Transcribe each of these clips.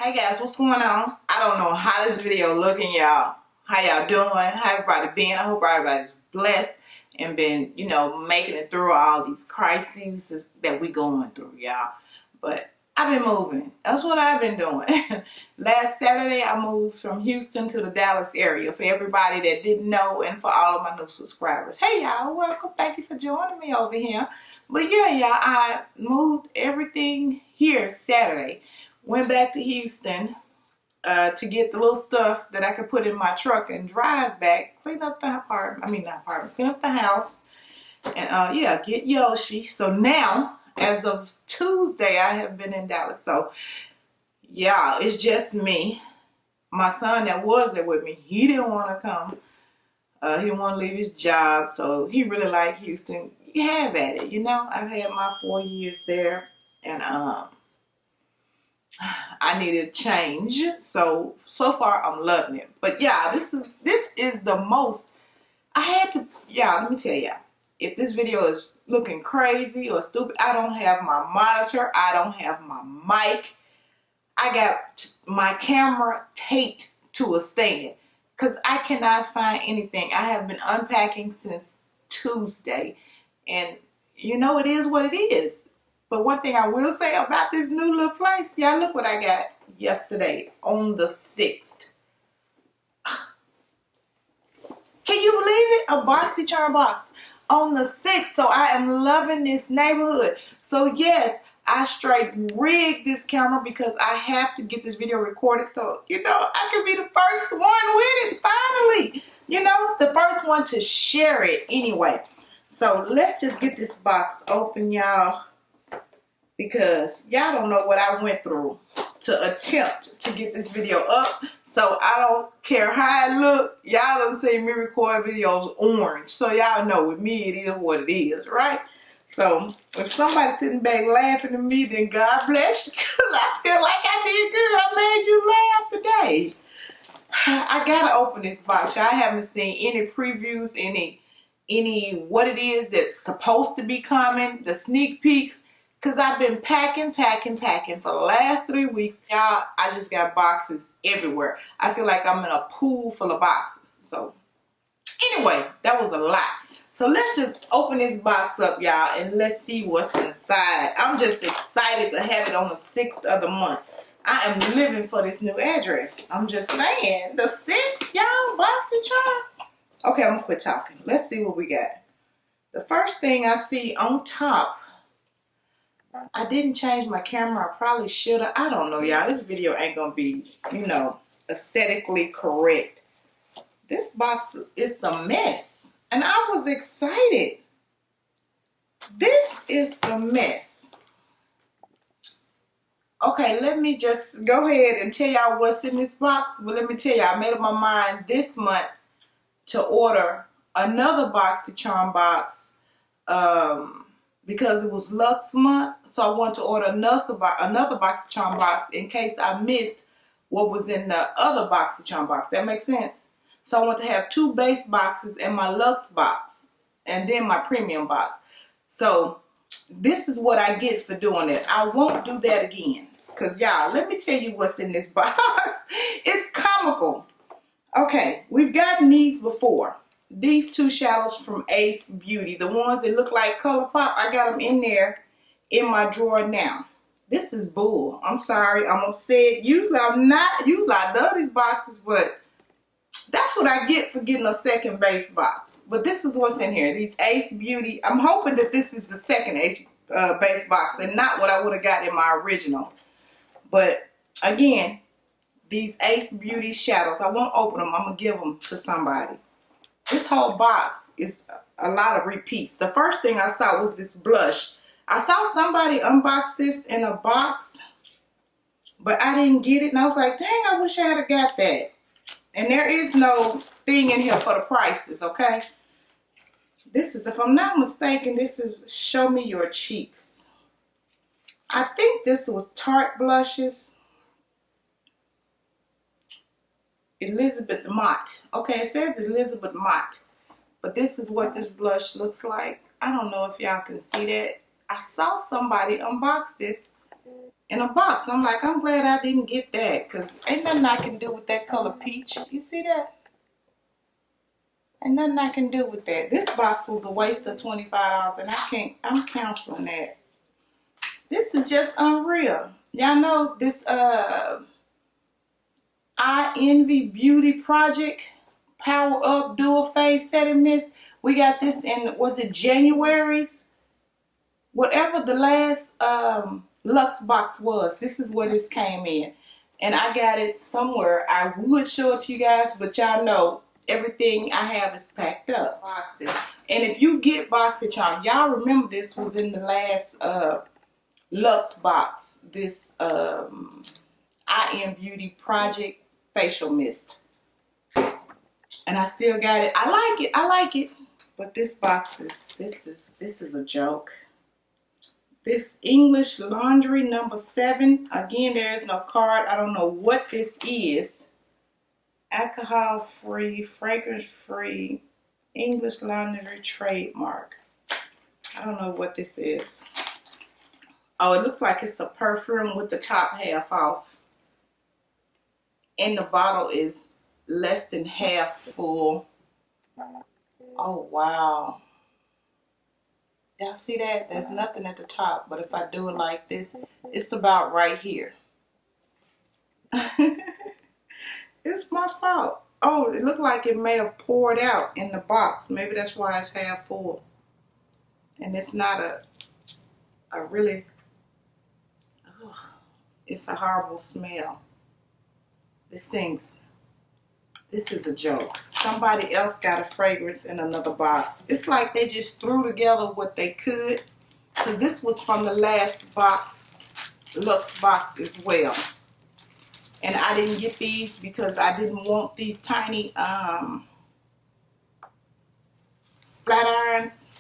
Hey guys, what's going on? I don't know how this video looking, y'all. How y'all doing? How everybody been? I hope everybody's blessed and been, making it through all these crises that we going through, y'all. But I've been moving. That's what I've been doing. Last Saturday, I moved from Houston to the Dallas area. For everybody that didn't know and for all of my new subscribers. Hey y'all, welcome. Thank you for joining me over here. But yeah, y'all, I moved everything here Saturday. Went back to Houston to get the little stuff that I could put in my truck and drive back, clean up the apartment, clean up the house, and yeah, get Yoshi. So now, as of Tuesday, I have been in Dallas. So yeah, it's just me. My son that was there with me, he didn't want to come. He didn't want to leave his job, so he really liked Houston. You have at it, I've had my 4 years there, and I needed a change, so far I'm loving it. But yeah, this is the most I had to. Yeah, let me tell you, if this video is looking crazy or stupid, I don't have my monitor, I don't have my mic, I got my camera taped to a stand because I cannot find anything. I have been unpacking since Tuesday, and it is what it is. But one thing I will say about this new little place, y'all, look what I got yesterday on the 6th. Can you believe it? A Boxycharm box on the 6th. So I am loving this neighborhood. So yes, I straight rigged this camera because I have to get this video recorded. So, I can be the first one with it, finally. The first one to share it anyway. So let's just get this box open, y'all. Because y'all don't know what I went through to attempt to get this video up. So I don't care how I look. Y'all done seen me record videos orange. So y'all know with me it is what it is, right? So if somebody's sitting back laughing at me, then God bless you. Because I feel like I did good. I made you laugh today. I gotta open this box. I haven't seen any previews, any what it is that's supposed to be coming, the sneak peeks. Because I've been packing for the last 3 weeks. Y'all, I just got boxes everywhere. I feel like I'm in a pool full of boxes. So, anyway, that was a lot. So, let's just open this box up, y'all, and let's see what's inside. I'm just excited to have it on the 6th of the month. I am living for this new address. I'm just saying. The 6th, y'all, Boxycharm. Okay, I'm going to quit talking. Let's see what we got. The first thing I see on top, I didn't change my camera. I probably should have. I don't know, y'all. This video ain't going to be, aesthetically correct. This box is a mess. And I was excited. This is a mess. Okay, let me just go ahead and tell y'all what's in this box. But let me tell y'all, I made up my mind this month to order another Boxycharm box. Because it was Lux month, so I want to order another Boxycharm box in case I missed what was in the other Boxycharm box. That makes sense? So I want to have 2 base boxes and my Lux box, and then my premium box. So this is what I get for doing it. I won't do that again. Because y'all, let me tell you what's in this box. It's comical. Okay, we've gotten these before. These 2 shadows from Ace Beauty, the ones that look like ColourPop, I got them in there in my drawer now. This is bull. I'm sorry, I'm upset. Usually I love these boxes, but that's what I get for getting a second base box. But this is what's in here. These Ace Beauty. I'm hoping that this is the second Ace base box and not what I would have got in my original. But again, these Ace Beauty shadows, I won't open them. I'm going to give them to somebody. This whole box is a lot of repeats. The first thing I saw was this blush. I saw somebody unbox this in a box, but I didn't get it. And I was like, dang, I wish I had got that. And there is no thing in here for the prices, okay? This is, if I'm not mistaken, this is Show Me Your Cheeks. I think this was Tarte blushes. Elizabeth Mott. Okay, it says Elizabeth Mott. But this is what this blush looks like. I don't know if y'all can see that. I saw somebody unbox this in a box. I'm like, I'm glad I didn't get that, because ain't nothing I can do with that color peach. You see that? Ain't nothing I can do with that. This box was a waste of $25, and I'm canceling that. This is just unreal. Y'all know this I Envy Beauty Project Power Up Dual Phase Setting Mist. We got this in, was it January's? Whatever the last Luxe box was, this is where this came in. And I got it somewhere. I would show it to you guys, but y'all know everything I have is packed up. Boxes. And if you get Boxycharm, y'all remember this was in the last Luxe box. This I Am Beauty Project Facial Mist. And I still got it. I like it. I like it. But this box is, this is a joke. This English Laundry number 7. Again, there is no card. I don't know what this is. Alcohol free, fragrance free, English Laundry trademark. I don't know what this is. Oh, it looks like it's a perfume with the top half off. And the bottle is less than half full. Oh, wow. Y'all see that? There's nothing at the top, but if I do it like this, it's about right here. It's my fault. Oh, it looked like it may have poured out in the box. Maybe that's why it's half full. And it's not a really, it's a horrible smell. This stinks. This is a joke. Somebody else got a fragrance in another box. It's like they just threw together what they could. Because this was from the last box, Luxe box as well. And I didn't get these because I didn't want these tiny flat irons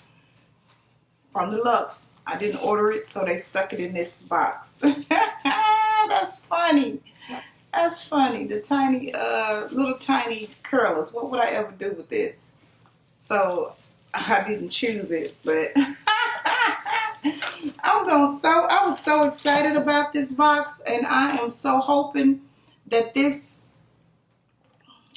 from the Luxe. I didn't order it, so they stuck it in this box. That's funny. That's funny. The tiny, little tiny curlers. What would I ever do with this? So I didn't choose it, but I was so excited about this box, and I am so hoping that this,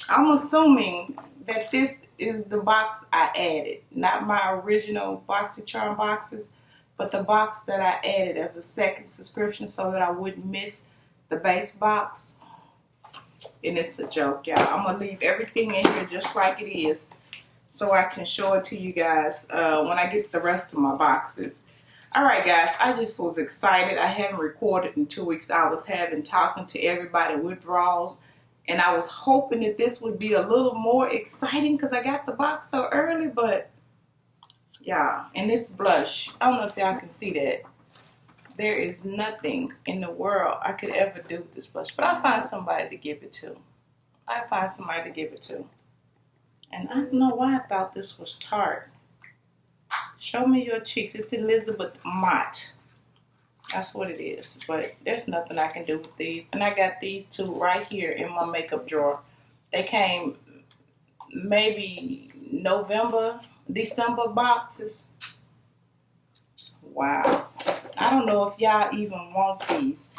I'm assuming that this is the box I added. Not my original Boxycharm boxes, but the box that I added as a second subscription so that I wouldn't miss the base box. And it's a joke, y'all. I'm going to leave everything in here just like it is so I can show it to you guys when I get the rest of my boxes. Alright guys, I just was excited. I hadn't recorded in 2 weeks. I was talking to everybody withdrawals. And I was hoping that this would be a little more exciting because I got the box so early. But, yeah, and this blush. I don't know if y'all can see that. There is nothing in the world I could ever do with this blush. But I'll find somebody to give it to. I'll find somebody to give it to. And I don't know why I thought this was Tarte. Show me your cheeks. It's Elizabeth Mott. That's what it is. But there's nothing I can do with these. And I got these two right here in my makeup drawer. They came maybe November, December boxes. Wow. I don't know if y'all even want these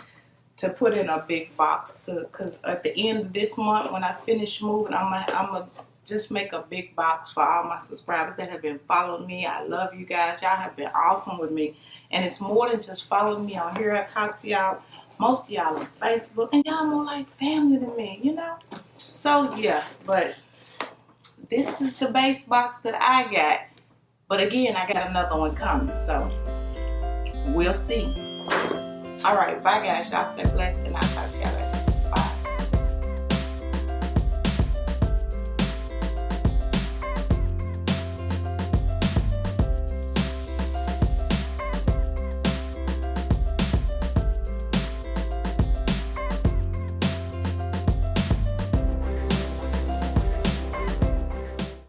to put in a big box. Because at the end of this month, when I finish moving, I'm going to just make a big box for all my subscribers that have been following me. I love you guys. Y'all have been awesome with me. And it's more than just following me on here. I talk to y'all. Most of y'all on Facebook. And y'all more like family to me, you know? So, yeah. But this is the base box that I got. But again, I got another one coming. So, we'll see. Alright, bye guys. Y'all stay blessed. And I'll talk to y'all later.